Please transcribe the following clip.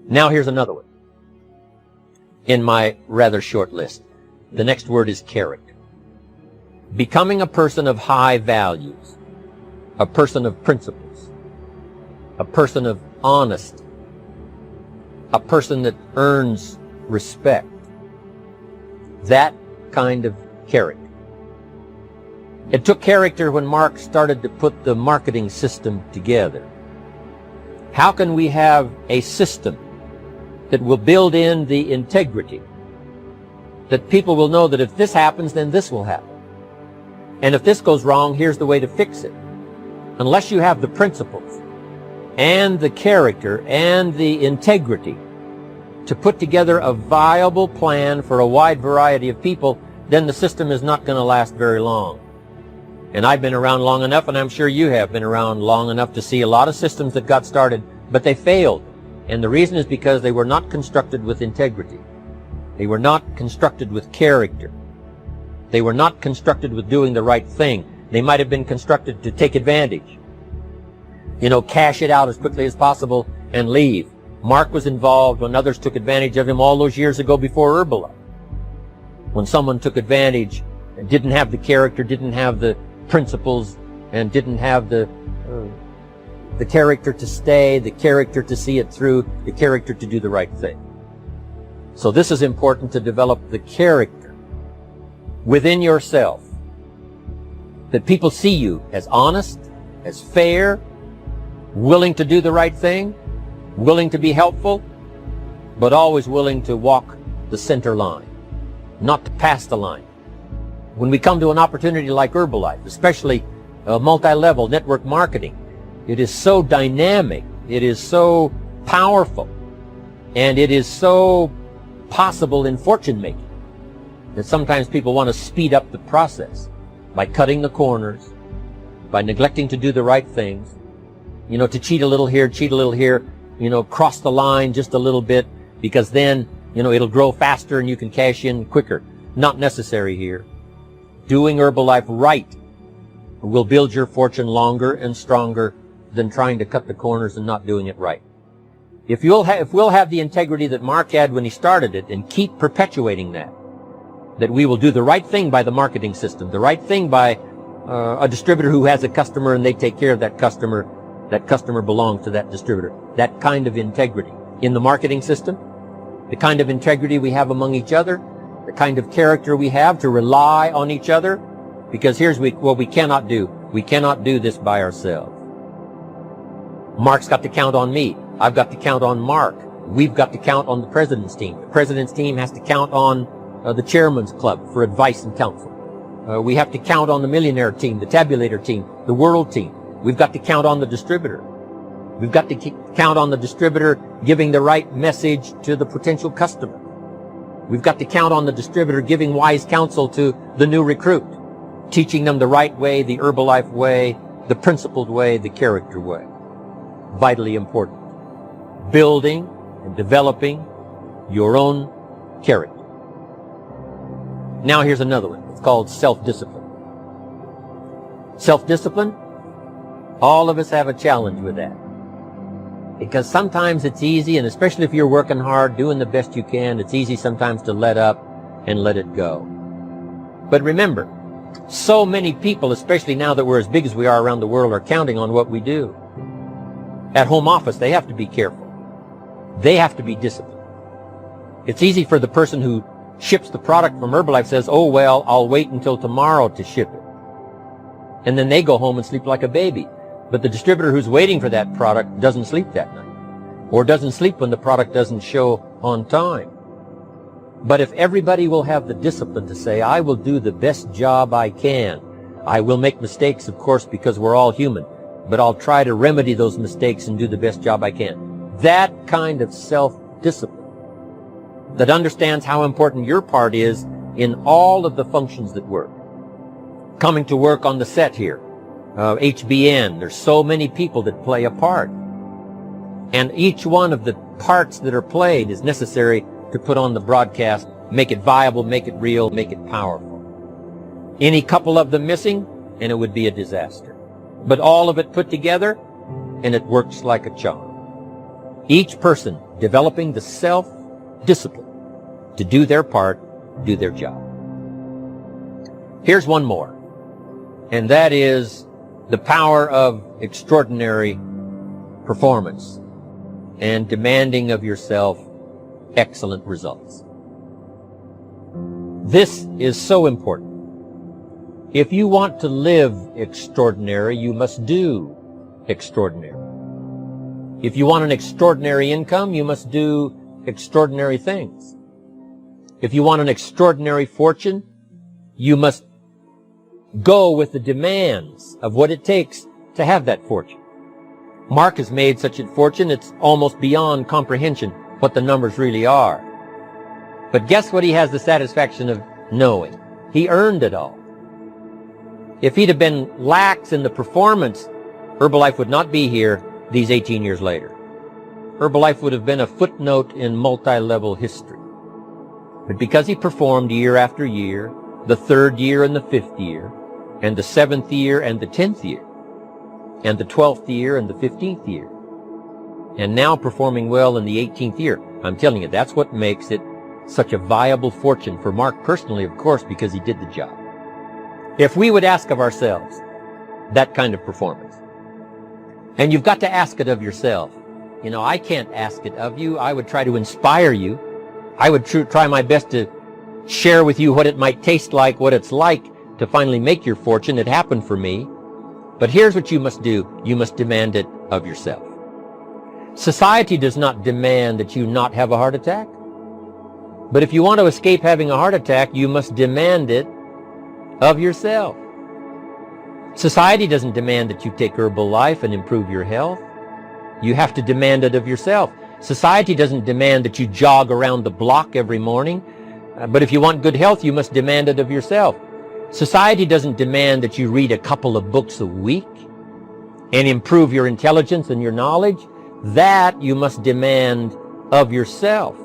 Now here's another one in my rather short list. The next word is character. Becoming a person of high values, a person of principles, a person of honesty, a person that earns respect. That kind of character. It took character when Mark started to put the marketing system together. How can we have a system that will build in the integrity, that people will know that if this happens, then this will happen. And if this goes wrong, here's the way to fix it. Unless you have the principles and the character and the integrity to put together a viable plan for a wide variety of people, then the system is not going to last very long. And I've been around long enough, and I'm sure you have been around long enough to see a lot of systems that got started, but they failed. And the reason is because they were not constructed with integrity. They were not constructed with character. They were not constructed with doing the right thing. They might have been constructed to take advantage. Cash it out as quickly as possible and leave. Mark was involved when others took advantage of him all those years ago before Herbalife. When someone took advantage and didn't have the character, didn't have the principles, and didn't have the character to stay, the character to see it through, the character to do the right thing. So this is important, to develop the character within yourself, that people see you as honest, as fair, willing to do the right thing, willing to be helpful, but always willing to walk the center line, not to pass the line. When we come to an opportunity like Herbalife, especially multi-level network marketing, it is so dynamic, it is so powerful, and it is so possible in fortune making that sometimes people want to speed up the process by cutting the corners, by neglecting to do the right things, to cheat a little here, cross the line just a little bit, because then, it'll grow faster and you can cash in quicker. Not necessary here. Doing Herbalife right will build your fortune longer and stronger than trying to cut the corners and not doing it right. If we'll have the integrity that Mark had when he started it, and keep perpetuating that we will do the right thing by the marketing system, the right thing by a distributor who has a customer and they take care of that customer belongs to that distributor. That kind of integrity in the marketing system, the kind of integrity we have among each other, the kind of character we have to rely on each other, because here's what we cannot do. We cannot do this by ourselves. Mark's got to count on me. I've got to count on Mark. We've got to count on the president's team. The president's team has to count on the chairman's club for advice and counsel. We have to count on the millionaire team, the tabulator team, the world team. We've got to count on the distributor. We've got to count on the distributor giving the right message to the potential customer. We've got to count on the distributor giving wise counsel to the new recruit, teaching them the right way, the Herbalife way, the principled way, the character way. Vitally important. Building and developing your own character. Now here's another one. It's called self-discipline. Self-discipline, all of us have a challenge with that. Because sometimes it's easy, and especially if you're working hard, doing the best you can, it's easy sometimes to let up and let it go. But remember, so many people, especially now that we're as big as we are around the world, are counting on what we do. At home office, they have to be careful. They have to be disciplined. It's easy for the person who ships the product from Herbalife says, oh, well, I'll wait until tomorrow to ship it. And then they go home and sleep like a baby. But the distributor who's waiting for that product doesn't sleep that night, or doesn't sleep when the product doesn't show on time. But if everybody will have the discipline to say, I will do the best job I can. I will make mistakes, of course, because we're all human, but I'll try to remedy those mistakes and do the best job I can. That kind of self-discipline that understands how important your part is in all of the functions that work. Coming to work on the set here, HBN, there's so many people that play a part. And each one of the parts that are played is necessary to put on the broadcast, make it viable, make it real, make it powerful. Any couple of them missing, and it would be a disaster. But all of it put together, and it works like a charm. Each person developing the self-discipline to do their part, do their job. Here's one more, and that is the power of extraordinary performance and demanding of yourself excellent results. This is so important. If you want to live extraordinary, you must do extraordinary. If you want an extraordinary income, you must do extraordinary things. If you want an extraordinary fortune, you must go with the demands of what it takes to have that fortune. Mark has made such a fortune, it's almost beyond comprehension what the numbers really are. But guess what he has the satisfaction of knowing? He earned it all. If he'd have been lax in the performance, Herbalife would not be here these 18 years later. Herbalife would have been a footnote in multi-level history. But because he performed year after year, the 3rd year and the 5th year, and the 7th year and the 10th year, and the 12th year and the 15th year, and now performing well in the 18th year, I'm telling you, that's what makes it such a viable fortune for Mark personally, of course, because he did the job. If we would ask of ourselves that kind of performance, and you've got to ask it of yourself. You know, I can't ask it of you. I would try to inspire you. I would try my best to share with you what it might taste like, what it's like to finally make your fortune. It happened for me. But here's what you must do. You must demand it of yourself. Society does not demand that you not have a heart attack. But if you want to escape having a heart attack, you must demand it of yourself. Society doesn't demand that you take Herbalife and improve your health. You have to demand it of yourself. Society doesn't demand that you jog around the block every morning. But if you want good health, you must demand it of yourself. Society doesn't demand that you read a couple of books a week and improve your intelligence and your knowledge. That you must demand of yourself.